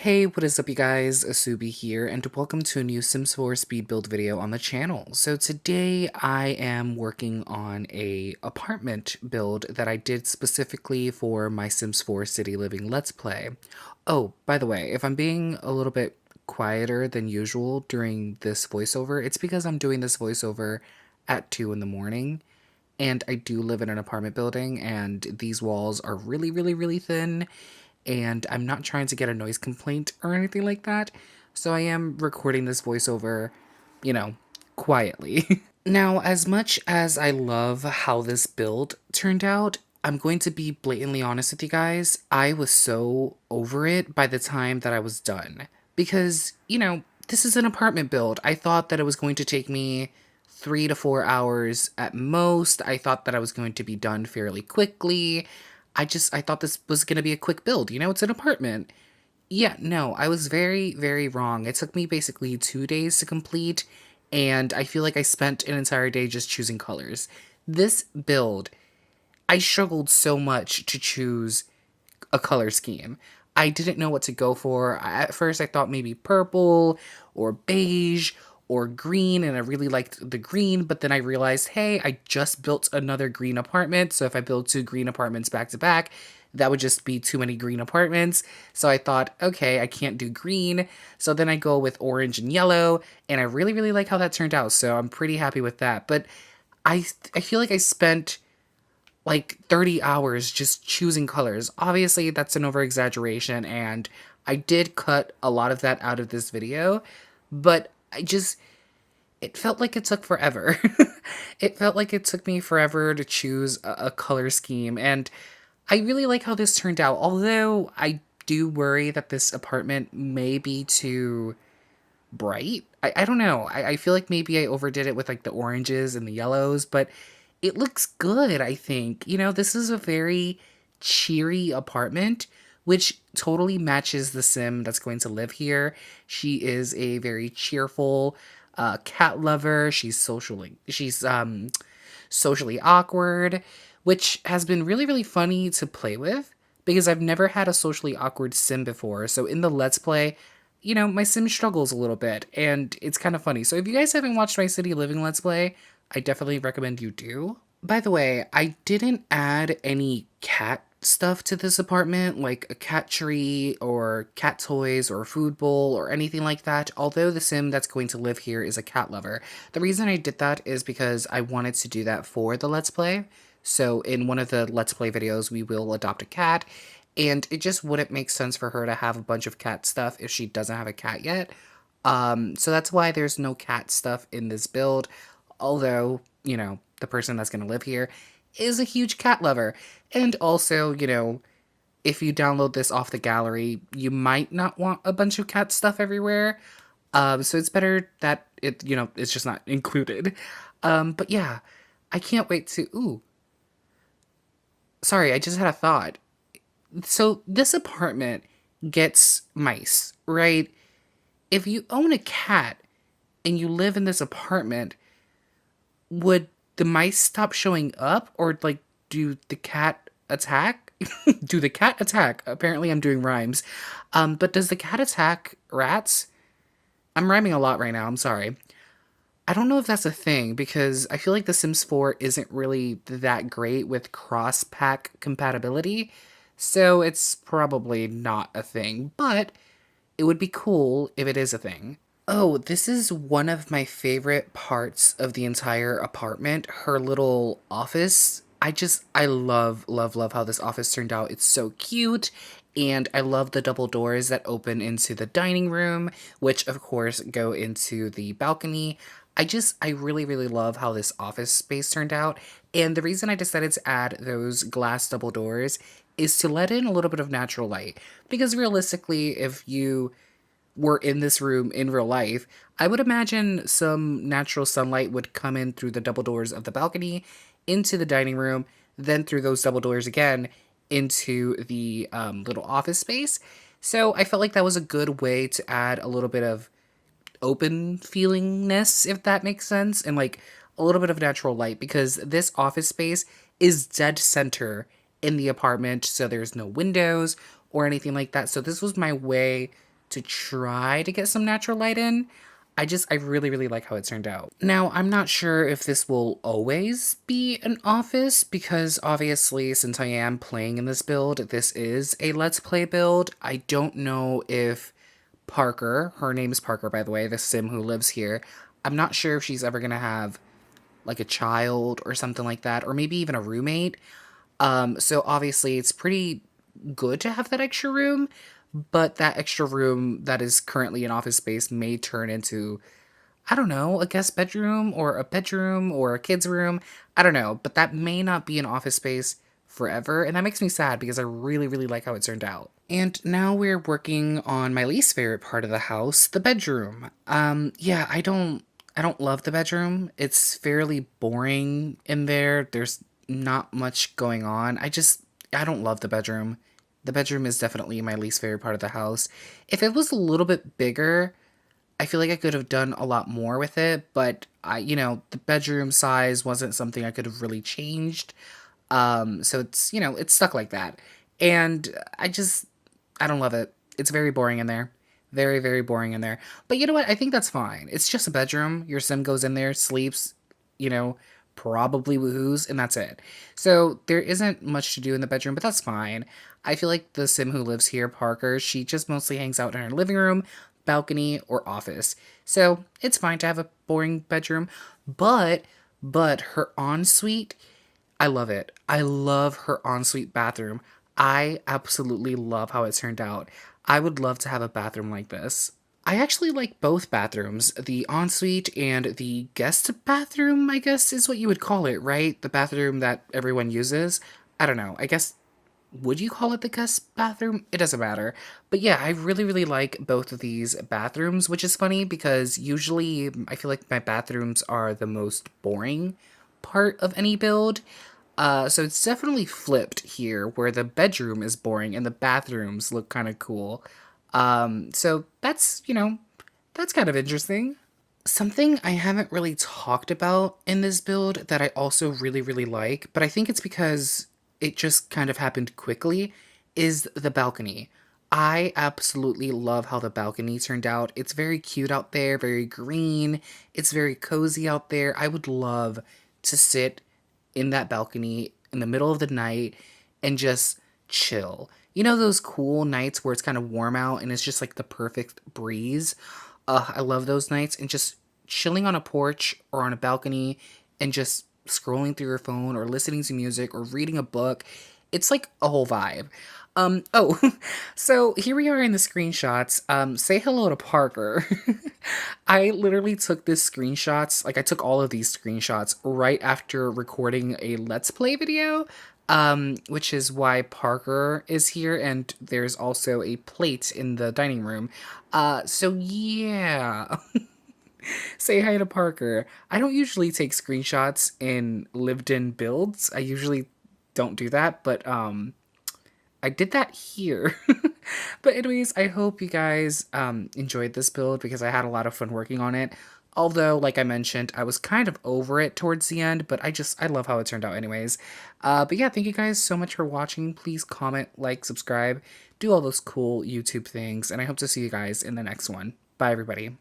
Hey, what is up you guys? Asoobie here, and welcome to a new Sims 4 speed build video on the channel. So today I am working on a apartment build that I did specifically for my Sims 4 City Living Let's Play. Oh, by the way, if I'm being a little bit quieter than usual during this voiceover, it's because I'm doing this voiceover at 2 in the morning. And I do live in an apartment building, and these walls are really thin, and I'm not trying to get a noise complaint or anything like that, so I am recording this voiceover, quietly. Now, as much as I love how this build turned out, I'm going to be blatantly honest with you guys. I was so over it by the time that I was done. Because, this is an apartment build. I thought that it was going to take me 3 to 4 hours at most. I thought that I was going to be done fairly quickly. I thought this was going to be a quick build. It's an apartment. Yeah, no, I was very wrong. It took me basically 2 days to complete, and I feel like I spent an entire day just choosing colors. This build, I struggled so much to choose a color scheme. I didn't know what to go for. At first, I thought maybe purple or beige or green, and I really liked the green, but then I realized, hey, I just built another green apartment, so if I build two green apartments back to back, that would just be too many green apartments. So I thought, okay, I can't do green, so then I go with orange and yellow, and I really like how that turned out, so I'm pretty happy with that. But I feel like I spent like 30 hours just choosing colors. Obviously, that's an over exaggeration, and I did cut a lot of that out of this video, but it felt like it took forever. It felt like it took me forever to choose a color scheme, and I really like how this turned out, although I do worry that this apartment may be too bright. I don't know. I feel like maybe I overdid it with like the oranges and the yellows, but it looks good, I think. This is a very cheery apartment, which totally matches the sim that's going to live here. She is a very cheerful cat lover. She's socially awkward, which has been really funny to play with because I've never had a socially awkward sim before. So in the Let's Play, my sim struggles a little bit, and it's kind of funny. So if you guys haven't watched my City Living Let's Play, I definitely recommend you do. By the way, I didn't add any cat stuff to this apartment, like a cat tree or cat toys or a food bowl or anything like that, although the sim that's going to live here is a cat lover. The reason I did that is because I wanted to do that for the Let's Play. So in one of the Let's Play videos, we will adopt a cat, and it just wouldn't make sense for her to have a bunch of cat stuff if she doesn't have a cat yet. So that's why there's no cat stuff in this build, although, the person that's going to live here is a huge cat lover. And also, if you download this off the gallery, you might not want a bunch of cat stuff everywhere. So it's better that it's just not included. But yeah, I can't wait to, sorry, I just had a thought. So this apartment gets mice, right? If you own a cat and you live in this apartment, would the mice stop showing up, or like do the cat attack? Do the cat attack? Apparently I'm doing rhymes. But does the cat attack rats? I'm rhyming a lot right now, I'm sorry. I don't know if that's a thing, because I feel like The Sims 4 isn't really that great with cross-pack compatibility, so it's probably not a thing, but it would be cool if it is a thing. Oh, this is one of my favorite parts of the entire apartment, her little office. I love how this office turned out. It's so cute, and I love the double doors that open into the dining room, which of course go into the balcony. I really love how this office space turned out, and the reason I decided to add those glass double doors is to let in a little bit of natural light, because realistically, if you were in this room in real life, I would imagine some natural sunlight would come in through the double doors of the balcony into the dining room, then through those double doors again into the little office space. So I felt like that was a good way to add a little bit of open feelingness, if that makes sense, and like a little bit of natural light, because this office space is dead center in the apartment, so there's no windows or anything like that. So this was my way to try to get some natural light in. I really, really like how it turned out. Now, I'm not sure if this will always be an office because obviously, since I am playing in this build, this is a Let's Play build. I don't know if Parker, her name is Parker, by the way, the sim who lives here, I'm not sure if she's ever gonna have like a child or something like that, or maybe even a roommate. So obviously, it's pretty good to have that extra room, but that extra room that is currently an office space may turn into, I don't know, a guest bedroom or a kid's room. I don't know, but that may not be an office space forever, and that makes me sad because I really, really like how it turned out. And now we're working on my least favorite part of the house, the bedroom. Yeah, I don't love the bedroom. It's fairly boring in there. There's not much going on. I don't love the bedroom. The bedroom is definitely my least favorite part of the house. If it was a little bit bigger, I feel like I could have done a lot more with it, but the bedroom size wasn't something I could have really changed. So it's stuck like that. And I don't love it. It's very boring in there. Very, very boring in there. But you know what? I think that's fine. It's just a bedroom. Your sim goes in there, sleeps, you know, probably woohoos, and that's it. So there isn't much to do in the bedroom, but that's fine. I feel like the sim who lives here, Parker, she just mostly hangs out in her living room, balcony, or office. So it's fine to have a boring bedroom, but her ensuite, I love it. I love her ensuite bathroom. I absolutely love how it turned out. I would love to have a bathroom like this. I actually like both bathrooms, the ensuite and the guest bathroom, I guess is what you would call it, right? The bathroom that everyone uses. I don't know. I guess, would you call it the guest bathroom? It doesn't matter. But yeah, I really, really like both of these bathrooms, which is funny because usually I feel like my bathrooms are the most boring part of any build. So it's definitely flipped here, where the bedroom is boring and the bathrooms look kind of cool. So that's kind of interesting. Something I haven't really talked about in this build that I also really, really like, but I think it's because it just kind of happened quickly, is the balcony. I absolutely love how the balcony turned out. It's very cute out there, very green. It's very cozy out there. I would love to sit in that balcony in the middle of the night and just chill. You know those cool nights where it's kind of warm out and it's just like the perfect breeze? I love those nights, and just chilling on a porch or on a balcony and just scrolling through your phone or listening to music or reading a book. It's like a whole vibe. Oh, so here we are in the screenshots. Say hello to Parker. I literally took this screenshots, like I took all of these screenshots right after recording a Let's Play video, which is why Parker is here, and there's also a plate in the dining room. So yeah. Say hi to Parker. I don't usually take screenshots in lived-in builds. I usually don't do that, but I did that here. But anyways, I hope you guys enjoyed this build because I had a lot of fun working on it. Although, like I mentioned, I was kind of over it towards the end, but I love how it turned out anyways. But yeah, thank you guys so much for watching. Please comment, like, subscribe, do all those cool YouTube things, and I hope to see you guys in the next one. Bye, everybody.